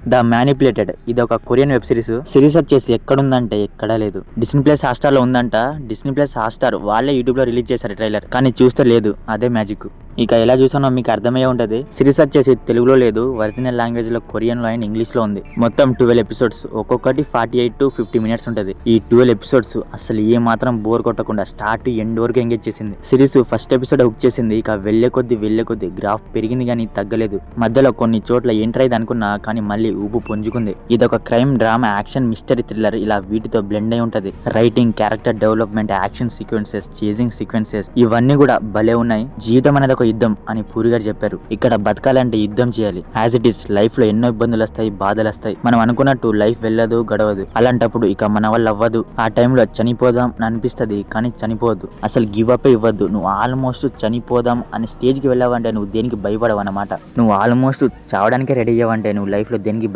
The manipulated ఇది ఒక Korean web series వచ్చేసి ఎక్కడుందంటే ఎక్కడా లేదు. డిస్నీ ప్లస్ హాట్‌స్టార్ లో ఉందంట. డిస్నీ ప్లస్ హాట్‌స్టార్ వాళ్ళే యూట్యూబ్ లో రిలీజ్ చేశారు ట్రైలర్, కానీ చూస్తే లేదు. అదే మ్యాజిక్. ఇక ఎలా చూసానో మీకు అర్థమయ్యే ఉంటది. సిరీస్ వచ్చేసి తెలుగులో లేదు, ఒరిజినల్ లాంగ్వేజ్ లో కొరియన్ లో అండ్ ఇంగ్లీష్ లో ఉంది. మొత్తం 12 ఎపిసోడ్స్, ఒక్కొక్కటి 48 to 50 మినిట్స్ ఉంటది. ఈ 12 ఎపిసోడ్స్ అసలు ఏ మాత్రం బోర్ కొట్టకుండా స్టార్ట్ టు ఎండ్ వరకు ఎంగేజ్ చేసింది. సిరీస్ ఫస్ట్ ఎపిసోడ్ హుక్ చేసింది. ఇక వెళ్లే కొద్ది గ్రాఫ్ పెరిగింది కానీ తగ్గలేదు. మధ్యలో కొన్ని చోట్ల ఏంట్రైది అనుకున్నా, కానీ మళ్ళీ ఊపు పుంజుకుంది. ఇదొక crime drama action mystery thriller, ఇలా వీటితో బ్లెండ్ అయి ఉంటది. Writing, character development, action sequences, chasing sequences ఇవన్నీ కూడా భలే ఉన్నాయి. జీవితం అనేది ఒక యుద్ధం అని పూరి గారు చెప్పారు. ఇక్కడ బతకాలంటే యుద్ధం చేయాలి. యాజ్ ఇట్ ఈస్ లైఫ్ లో ఎన్నో ఇబ్బందులు వస్తాయి, బాధలు వస్తాయి. మనం అనుకున్నట్టు లైఫ్ వెళ్ళదు, గడవదు. అలాంటప్పుడు ఇక మన వల్ల అవ్వదు, ఆ టైంలో చనిపోదాం అని అనిపిస్తుంది, కానీ చనిపోవద్దు. అసలు గివ్ అప్ ఇవ్వద్దు. నువ్వు ఆల్మోస్ట్ చనిపోదాం అనే స్టేజ్ కి వెళ్ళావంటే నువ్వు దేనికి భయపడవు అన్నమాట. నువ్వు ఆల్మోస్ట్ చావడానికే రెడీ అయ్యావంటే నువ్వు లైఫ్ లో దేనికి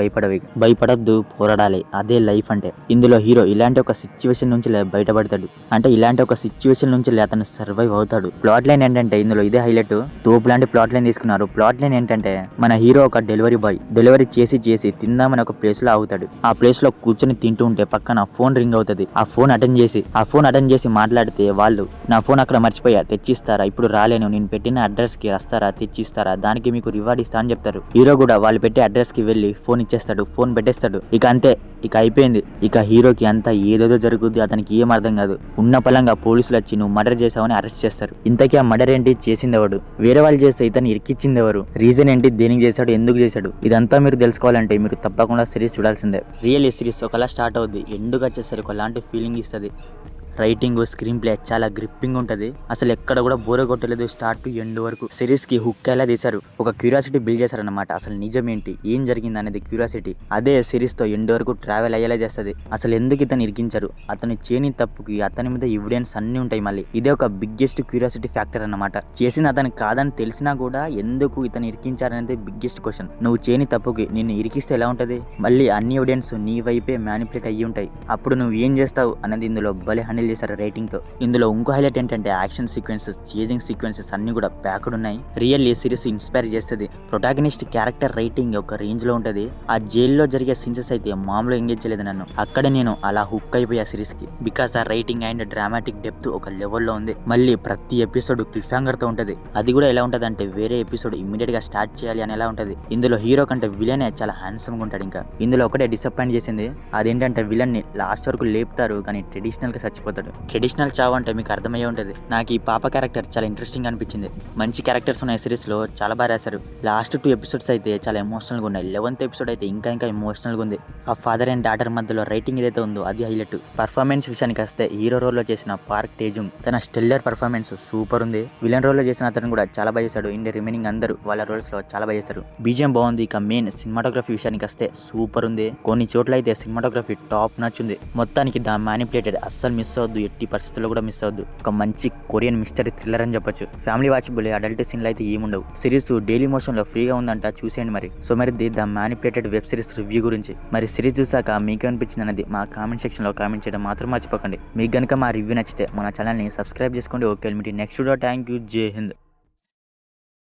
భయపడద్దు, పోరాడాలి. అదే లైఫ్ అంటే. ఇందులో హీరో ఇలాంటి ఒక సిచ్యువేషన్ నుంచి బయటపడతాడు. అంటే ఇలాంటి ఒక సిచ్యువేషన్ నుంచి అతను సర్వైవ్ అవుతాడు. ప్లాట్ లైన్ ఏంటంటే ఇందులో ఇదే హైలైట్. తోపు లాంటి ప్లాట్ లైన్ తీసుకున్నారు. ప్లాట్ లైన్ ఏంటంటే మన హీరో ఒక డెలివరీ బాయ్, డెలివరీ చేసి తిందామని ఒక ప్లేస్ లో ఆగుతాడు. ఆ ప్లేస్ లో కూర్చొని తింటూ ఉంటే పక్కన ఫోన్ రింగ్ అవుతుంది. ఆ ఫోన్ అటెండ్ చేసి మాట్లాడితే వాళ్ళు, నా ఫోన్ అక్కడ మర్చిపోయా, తెచ్చిస్తారా? ఇప్పుడు రాలేను, నేను పెట్టిన అడ్రస్ కి వస్తారా, తెచ్చిస్తారా? దానికి మీకు రివార్డ్ ఇస్తా అని చెప్తారు. హీరో కూడా వాళ్ళు పెట్టే అడ్రస్ కి వెళ్లి ఫోన్ ఇచ్చేస్తాడు, ఫోన్ పెట్టేస్తాడు. ఇక అంతే, ఇక అయిపోయింది. ఇక హీరోకి అంతా ఏదేదో జరుగుద్ది, అతనికి ఏం అర్థం కాదు. ఉన్న పలంగా పోలీసులు వచ్చి నువ్వు మర్డర్ చేసావని అరెస్ట్ చేస్తారు. ఇంతకీ ఆ మర్డర్ ఏంటి, చేసింది ఎవడు? వేరే వాళ్ళు చేస్తే ఇతను ఇరికిచ్చింది ఎవరు? రీజన్ ఏంటి, దేనికి చేశాడు, ఎందుకు చేశాడు? ఇదంతా మీరు తెలుసుకోవాలంటే మీరు తప్పకుండా సిరీస్ చూడాల్సిందే. రియల్ ఈ సిరీస్ ఒకలా స్టార్ట్ అవుద్ది, ఎండుగా వచ్చేసరికి ఒకలాంటి ఫీలింగ్ ఇస్తుంది. రైటింగ్, స్క్రీన్ ప్లే చాలా గ్రిప్పింగ్ ఉంటది. అసలు ఎక్కడ కూడా బోర కొట్టలేదు స్టార్ట్ టు ఎండ్ వరకు. సిరీస్ కి హుక్ ఎలా తీశారు, ఒక క్యూరియాసిటీ బిల్డ్ చేశారన్నమాట. అసలు నిజమేంటి, ఏం జరిగింది అనేది క్యూరియాసిటీ అదే సిరీస్ తో ఎండ్ వరకు ట్రావెల్ అయ్యేలా చేస్తుంది. అసలు ఎందుకు ఇతను ఇరికించారు, అతని చేయని తప్పుకి అతని మీద ఎవిడెన్స్ అన్ని ఉంటాయి. మళ్ళీ ఇదే ఒక బిగ్గెస్ట్ క్యూరియాసిటీ ఫ్యాక్టర్ అన్నమాట. చేసిన అతను కాదని తెలిసినా కూడా ఎందుకు ఇతను ఇరికించారనేది బిగ్గెస్ట్ క్వశ్చన్. నువ్వు చేయని తప్పుకి నిన్ను ఇరికిస్తే ఎలా ఉంటది? మళ్ళీ అన్ని ఎవిడెన్స్ నీ వైపే మ్యానిపులేట్ అయ్యి ఉంటాయి. అప్పుడు నువ్వు ఏం చేస్తావు అనేది ఇందులో భలే హ్యాండిల్ చేశారు రైటింగ్ తో. ఇందులో ఇంకో హైలైట్ ఏంటంటే యాక్షన్ సీక్వెన్సెస్, చేజింగ్ సీక్వెన్సెస్ అన్ని కూడా ప్యాక్డ్ ఉన్నాయి. రియల్ ఈ సిరీస్ ఇన్స్పైర్ చేస్తుంది. ప్రొటాగనిస్ట్ క్యారెక్టర్ రైటింగ్ ఒక రేంజ్ లో ఉంటది. ఆ జైల్లో జరిగే సీన్సెస్ అయితే మామూలు ఎంగేజ్ చేయలేదు నన్ను. అక్కడ నేను అలా హుక్ అయిపోయా సిరీస్ కి. బికాస్ ఆ రైటింగ్ అండ్ డ్రామాటిక్ డెప్త్ ఒక లెవెల్లో ఉంది. మళ్ళీ ప్రతి ఎపిసోడ్ క్లిఫ్ హ్యాంగర్ తో ఉంటది. అది కూడా ఎలా ఉంటది అంటే వేరే ఎపిసోడ్ ఇమ్మీడియట్ గా స్టార్ట్ చేయాలి అని ఎలా ఉంటది. ఇందులో హీరో కంటే విలనే చాలా హ్యాండ్సమ్ గా ఉంటాడు. ఇంకా ఇందులో ఒకటే డిసప్పాయింట్ చేసింది, అదేంటంటే విలన్ ని లాస్ట్ వరకు లేపుతారు కానీ ట్రెడిషనల్ గా చచ్చిపోతాడు. ట్రెడిషనల్ చావు అంటే మీకు అర్థమయ్యే ఉంటుంది. నాకు ఈ పాప క్యారెక్టర్ చాలా ఇంట్రెస్టింగ్ అనిపించింది. మంచి క్యారెక్టర్స్ ఉన్నాయి సిరీస్ లో, చాలా బాగా రాశారు. లాస్ట్ 2 ఎపిసోడ్స్ అయితే చాలా ఎమోషనల్ గా ఉన్నాయి. 11th ఎపిసోడ్ అయితే ఇంకా ఎమోషనల్ గా ఉంది. ఆ ఫాదర్ అండ్ డాటర్ మధ్యలో రైటింగ్ ఏదైతే ఉందో అది హైలైట్. పర్ఫార్మెన్స్ విషయానికి వస్తే హీరో రోల్ లో చేసిన పార్క్ టేజుంగ్ తన స్టెల్లర్ పర్ఫార్మెన్స్ సూపర్ ఉంది. విలన్ రోల్ లో చేసిన అతను కూడా చాలా బాగా చేశాడు. ఇండియా రిమైనింగ్ అందరూ వాళ్ళ రోల్స్ లో చాలా బాగా చేశారు. బీజిఎం బాగుంది. ఇక మెయిన్ సినిమాటోగ్రఫీ విషయానికి వస్తే సూపర్ ఉంది. కొన్ని చోట్ల అయితే సినిమాటోగ్రఫీ టాప్ నచ్చుంది. మొత్తానికి ద మ్యానిపులేటెడ్ అస్సలు మిస్ అవద్దు, ఎట్టి పరిస్థితుల్లో కూడా మిస్ అవద్దు. ఒక మంచి కొరియన్ మిస్టరీ థ్రిల్లర్ అని చెప్పొచ్చు. ఫ్యామిలీ వాచబుల్, అడల్ట్ సీన్లు అయితే ఏముండవు. సిరీస్ డైలీ మోషన్ లో ఫ్రీగా ఉందంట, చూసేయండి మరి. సో మరి the manipulated web series review గురించి మరి సిరీస్ చూసాక మీకు అనిపించింది అనేది మా కామెంట్ సెక్షన్ లో కామెంట్ చేయడం మాత్రం మర్చిపోకండి. మీకు గనుక మా రివ్యూ నచ్చితే మన ఛానల్ ని సబ్స్క్రైబ్ చేసుకోండి. Okay, next video. Thank you, జై హింద్.